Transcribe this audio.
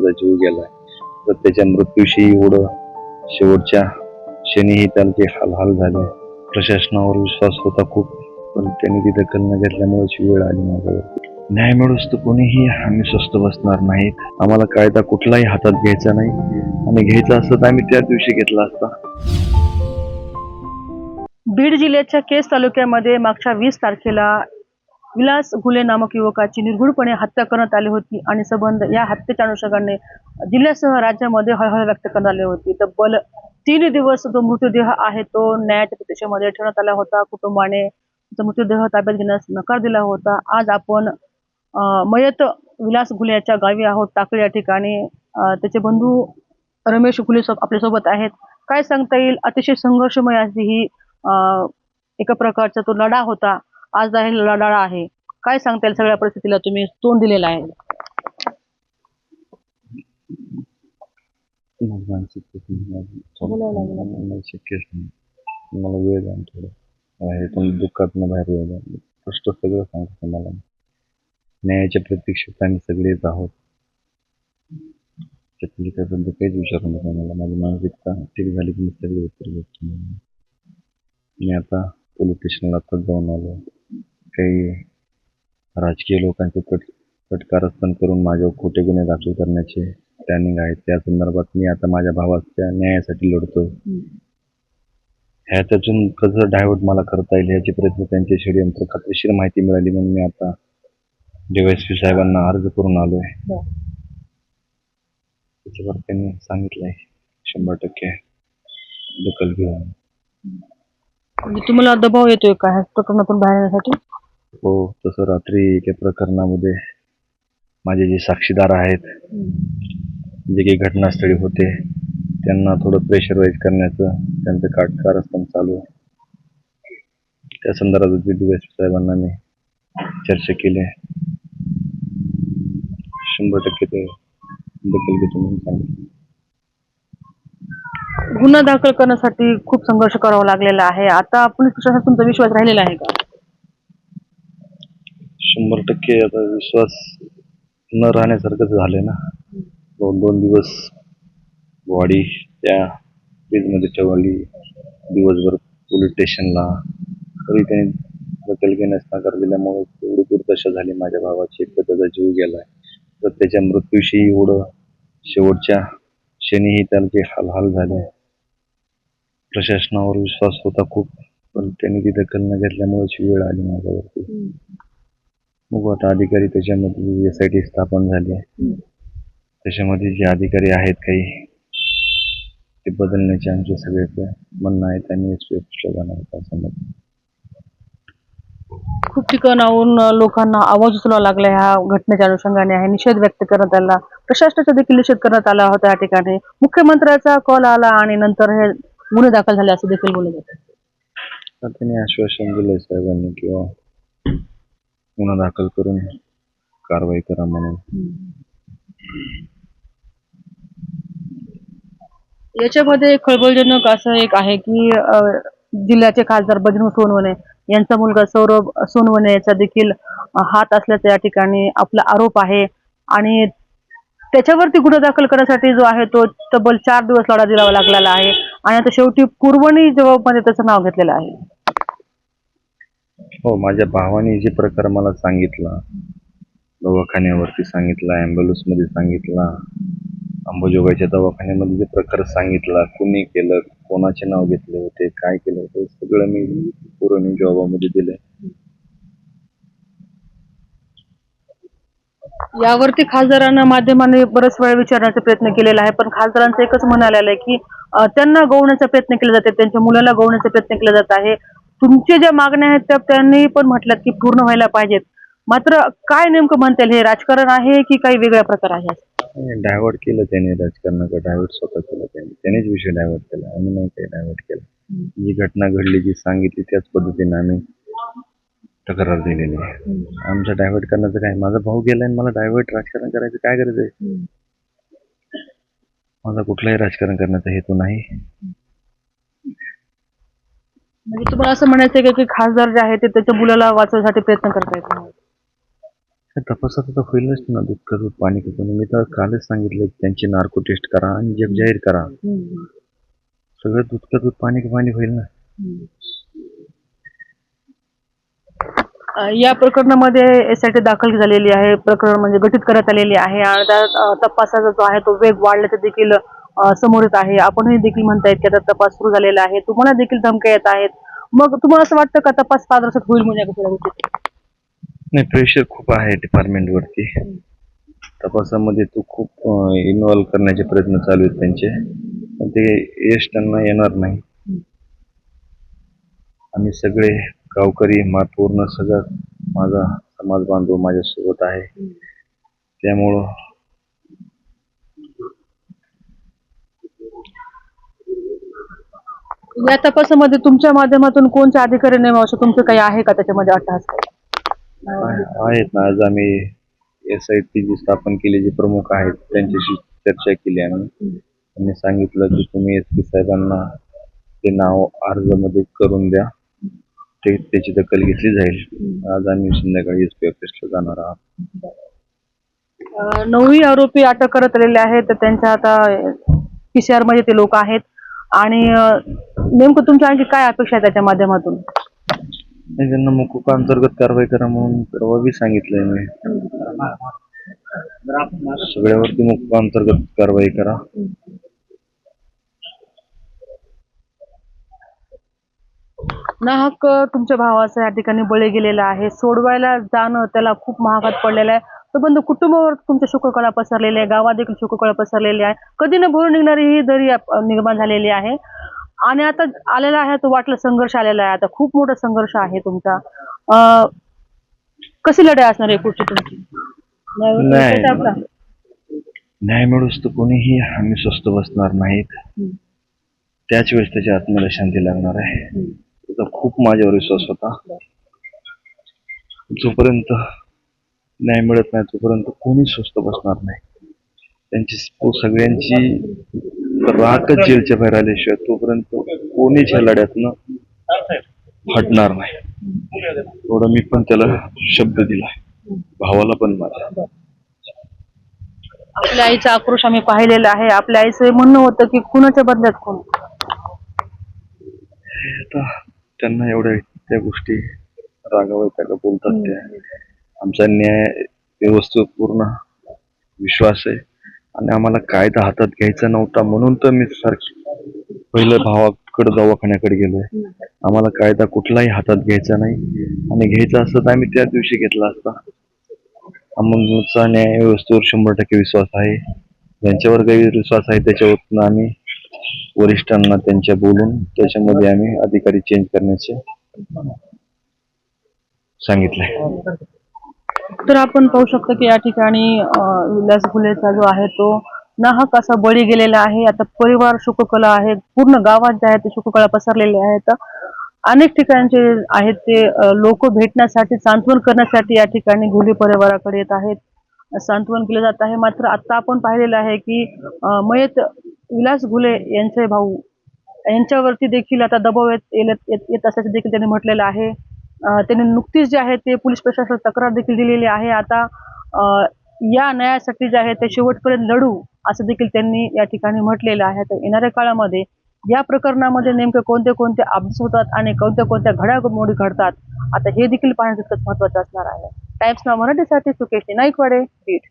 त्याचा जीव गेलाय. तर त्याच्या मृत्यूशी एवढं शेवटच्या क्षणीही त्यांचे हाल झाले. प्रशासनावर विश्वास होता खूप, पण त्यांनी ती दखल न घेतल्यामुळेच वेळ आली माझ्यावर. न्याय मिळूस तर कोणीही आम्ही स्वस्त बसणार नाहीत. आम्हाला कायदा कुठलाही हातात घ्यायचा नाही, आणि घ्यायचा असता तर आम्ही त्याच दिवशी घेतला असता. बीड जिल्ह्याच्या केज तालुक्यामध्ये मागच्या 20 तारखेला विलास घुले नामक युवकाची निर्घृणपणे हत्या करण्यात आली होती आणि संबंध या हत्येच्या अनुषंगाने जिल्ह्यासह राज्यामध्ये हळहळ व्यक्त करण्यात आली होती. तब्बल 3 दिवस जो मृतदेह आहे तो न्यायाच्या प्रतीक्षेमध्ये ठेवण्यात आला होता. कुटुंबाने तो मृतदेह ताब्यात घेण्यास नकार दिला होता. आज आपण मयत विलास घुले याच्या गावी आहोत, टाकळी या ठिकाणी. त्याचे बंधू रमेश घुले आपल्यासोबत आहेत. काय सांगता येईल? अतिशय संघर्षमय अशी ही एका प्रकारचा तो लढा होता. आज आहे लढा आहे. काय सांगता येईल सगळ्या परिस्थितीला तुम्ही तोंड दिलेलं आहे? शक्यच नाही. मला वेळ द्या थोडं, ह्यातून दुःखातनं बाहेर येऊ द्या. स्पष्ट सगळं सांगतो तुम्हाला. न्यायाच्या प्रतीक्षेत आम्ही सगळेच आहोत. त्याबद्दल काहीच विचारू नका मला. माझी मानसिकता ठीक झाली की मी सगळे उत्तर देतो. मी आता पोलीस स्टेशनला आताच जाऊन आलो. काही राजकीय लोकांचे कटकारस्थान करून माझ्यावर खोटे गुन्हे दाखल करण्याचे प्लॅनिंग आहे. त्या संदर्भात मी आता माझ्या भावाच्या न्यायासाठी लढतोय. ह्याच्यातून कसं डायव्हर्ट मला करता येईल याचे प्रयत्न, त्यांचे षडयंत्र खात्रीशीर माहिती मिळाली म्हणून मी आता DYSP साहेबांना अर्ज करून आलोय. त्याच्यावर त्यांनी सांगितलंय 100% दखल घेऊन. म्हणजे तुम्हाला दबाव येतोय का ह्या प्रकरणातून बाहेर येण्यासाठी? हो, तसं रात्री एका प्रकरणामध्ये माझे जे साक्षीदार आहेत, जे काही घटनास्थळी होते, त्यांना थोडं प्रेशराईज करण्याचं त्यांचं कारस्थान चालू आहे. त्या संदर्भात DYSP साहेबांना मी चर्चा केली आहे. 100% ते दखल घेतो म्हणून सांगितलं. गुन्हा दाखल करण्यासाठी खूप संघर्ष करावा लागलेला आहे. आता पोलीस प्रशासनावर तुमचा विश्वास राहिलेला आहे का? 100% आता विश्वास न राहण्यासारखंच झालंय ना. 2 दिवस बॉडी त्या फ्रीजमध्ये ठेवली, दिवसभर पोलीस स्टेशनला, तरी त्यांनी दखल घेण्यास नकार दिल्यामुळे एवढी दुर्दशा झाली माझ्या भावाची. एक तर त्याचा जीव गेलाय, तर त्याच्या मृत्यूशी एवढं शेवटच्या क्षणीही त्यांचे हाल झाले. प्रशासनावर विश्वास होता खूप, पण त्यांनी ती दखल न घेतल्यामुळेच वेळ आली माझ्यावरती. मग आता अधिकारी त्याच्यामध्ये SIT स्थापन झाली आहे. त्याच्यामध्ये जे अधिकारी आहेत काही, ते बदलण्याचे आमचे सगळे म्हणणं आहे. त्यांनी SPFला जाणार असं मत. खूप ठिकाणाहून लोकांना आवाज उचलावा लागला ह्या घटनेच्या अनुषंगाने आहे. निषेध व्यक्त करण्यात आला. प्रशासनाचा देखील निषेध करण्यात आला होता या ठिकाणी. मुख्यमंत्र्याचा कॉल आला आणि नंतर हे गुन्हे दाखल झाले असं देखील बोललं जातं. त्यांनी आश्वासन दिलंय साहेबांनी किंवा गुन्हा दाखल करून कारवाई करा म्हणून. याच्यामध्ये खळबळजनक असं एक आहे की जिल्ह्याचे खासदार बजरंग सोनवणे यांचा मुलगा सौरभ सोनवणे याचा देखील हात असल्याचा या ठिकाणी आपला आरोप आहे. आणि त्याच्यावरती गुन्हा दाखल करण्यासाठी जो आहे तो तब्बल 4 दिवस लढा दिलावा लागलेला आहे. आणि आता शेवटी पूर्वणी जबाबमध्ये त्याचं नाव घेतलेलं आहे. हो, माझ्या भावाने जे प्रकार मला सांगितला, दवाखान्यावरती सांगितला, ॲम्ब्युलन्समध्ये सांगितला, अंबाजोगाईच्या दवाखान्यामध्ये जे प्रकार सांगितला, कुणी केलं, कोणाचे नाव घेतले होते, काय केलं होतं, सगळं मी पूर्ण जबाबामध्ये दिलंय. यावरती खासदारांना माध्यमांनी बरेच वेळा विचारण्याचा प्रयत्न केलेला आहे, पण खासदारांचं एकच म्हणायला आलंय की त्यांना गोवण्याचा प्रयत्न केला जाते, त्यांच्या मुलाला गोवण्याचा प्रयत्न केला जात आहे. तुमच्या ज्या मागण्या आहेत त्या त्यांनी पण म्हटल्यात की पूर्ण व्हायला पाहिजेत. मात्र काय नेमकं म्हणता येईल, हे राजकारण आहे की काही वेगळा प्रकार आहे? डायव्हर्ट केलं त्याने, राजकारणाचं डायव्हर्ट स्वतः केलं त्यानेच विषय डायव्हर्ट केला. आम्ही नाही काही डायव्हर्ट केला. जी घटना घडली, जी सांगितली त्याच पद्धतीने आम्ही तक्रार दिलेली आहे. आमचं डायव्हर्ट करण्याचं काय, माझा भाऊ गेलाय, मला डायव्हर्ट राजकारण करायचं काय गरज आहे? माझा कुठलाही राजकारण करण्याचा हेतू नाही. म्हणजे तुम्हाला असं म्हणायचं आहे की खासदार जे आहे ते त्याच्या मुलाला वाचवण्यासाठी प्रयत्न करतायत? तपासात तर होईलच ना, दूध का दूध पाणी का पाणी. मी तर कालच सांगितलं की त्यांची नार्को टेस्ट करा आणि जग जाहीर करा. सगळं दूध का दूध पाणी का पाणी होईल ना. या प्रकरणामध्ये SIT दाखल झालेली आहे. प्रकरण म्हणजे गठीत करण्यात आलेली आहे आणि त्या तपासाचा जो आहे तो वेग वाढल्याचं देखील समोर येत आहे. आपणही देखील म्हणतायत की आता तपास सुरू झालेला आहे. तुम्हाला देखील धमक्या येत आहेत. मग तुम्हाला असं वाटतं का तपास पारदर्शक होईल म्हणजे या गोष्टी? नाही, प्रेशर खूप आहे डिपार्टमेंट वरती. तपासामध्ये तो खूप इन्व्हॉल्व करण्याचे प्रयत्न चालू आहेत त्यांचे, पण ते यश त्यांना येणार नाही. आम्ही सगळे गावकरी पूर्ण सगळं माझा समाज बांधव माझ्यासोबत आहे. त्यामुळं या तपासामध्ये तुमच्या माध्यमातून कोणत्या अधिकारी नेमावं असं तुमचं काही आहे का त्याच्यामध्ये अट्टहास? आहेत ना. आज आम्ही SIT जी स्थापन केली, जे प्रमुख आहेत त्यांच्याशी चर्चा केली आम्ही. त्यांनी सांगितलं की तुम्ही SP साहेबांना ते नाव अर्जामध्ये करून द्या, त्याची दखल घेतली जाईल. आज आम्ही संध्याकाळी SP ऑफिसला जाणार आहोत. 9 आरोपी अटक करण्यात आलेले आहेत. तर त्यांच्या आता PCR मध्ये ते लोक आहेत आणि नेमकं तुमच्या आणखी काय अपेक्षा आहे त्याच्या माध्यमातून? नाही, त्यांना मोकोका अंतर्गत कारवाई करा म्हणून परवा बी सांगितलंय मी. सगळ्यावरती मोकोका अंतर्गत कारवाई करा. नाहक तुमच्या भावाचा या ठिकाणी बळी गेलेला आहे. सोडवायला जाणं त्याला खूप महागात पडलेलं आहे. संबंध कुटुंबावर तुमच्या शोककळा पसरलेली आहे. गावात देखील शोककळा पसरलेली आहे. कधी न भरून निघणारी ही दरी निर्माण झालेली आहे आणि आता आलेला आहे तो वाटलं संघर्ष आलेला आहे. आता खूप मोठा संघर्ष आहे तुमचा. कशी लढाई असणार आहे पुढची तुमची? न्याय मिळूस तर कोणीही आम्ही स्वस्त बसणार नाहीत. त्याच वेळेस त्याच्या आत्म्याला शांती लागणार आहे. त्याचा खूप माझ्यावर विश्वास होता. जोपर्यंत न्याय मिळत नाही तोपर्यंत कोणी स्वस्त बसणार नाही. त्यांची सगळ्यांची राखच जेलच्या बाहेर आल्याशिवाय तोपर्यंत कोणीच ह्या लढ्यातनं हटणार नाही. थोडं मी पण त्याला शब्द दिला, भावाला पण माझ्या. आपल्या आईचा आक्रोश आम्ही पाहिलेला आहे. आपल्या आईचं म्हणणं होतं की कुणाच्या बदल्यात कोण. आता त्यांना एवढ्या त्या गोष्टी रागावत्या का बोलतात त्या. आमचा न्याय व्यवस्थेवर पूर्ण विश्वास आहे आणि आम्हाला कायदा हातात घ्यायचा नव्हता म्हणून तर मी पहिलं भावाकडे दवाखान्याकडे गेलोय. आम्हाला कायदा कुठलाही हातात घ्यायचा नाही आणि घ्यायचा असता तर आम्ही त्याच दिवशी घेतला असता. आमचा न्याय व्यवस्थेवर 100% विश्वास आहे. ज्यांच्यावर गैरविश्वास आहे त्याच्यावरनं आम्ही वरिष्ठांना त्यांच्या बोलून त्याच्यामध्ये आम्ही अधिकारी चेंज करण्याचे सांगितलंय. तर आपण पाहू शकतो की या ठिकाणी विलास घुलेचा जो आहे तो नाहक असा बळी गेलेला आहे. आता परिवार शोककला आहे. पूर्ण गावात जे आहे ते शोककळा पसरलेले आहेत. अनेक ठिकाणचे आहेत ते लोक भेटण्यासाठी, सांत्वन करण्यासाठी या ठिकाणी घुले परिवाराकडे येत आहेत. सांत्वन केलं जात आहे. मात्र आता आपण पाहिलेलं आहे की मयत विलास घुले यांचे भाऊ यांच्यावरती देखील आता दबाव येत असल्याचे देखील त्यांनी म्हटलेलं आहे. त्यांनी नुकतीच जे आहे ते पोलीस प्रशासनाला तक्रार देखील दिलेली आहे. आता या न्यायासाठी जे आहे ते शेवटपर्यंत लढू असं देखील त्यांनी या ठिकाणी म्हटलेलं आहे. तर येणाऱ्या काळामध्ये या प्रकरणामध्ये नेमके कोणते अपडेट्स होतात आणि कोणत्या घडामोडी घडतात आता हे देखील पाहणं तितकंच महत्त्वाचं असणार आहे. टाइम्स नाव मराठीसाठी सुकेश नाईकवाडे, बीड.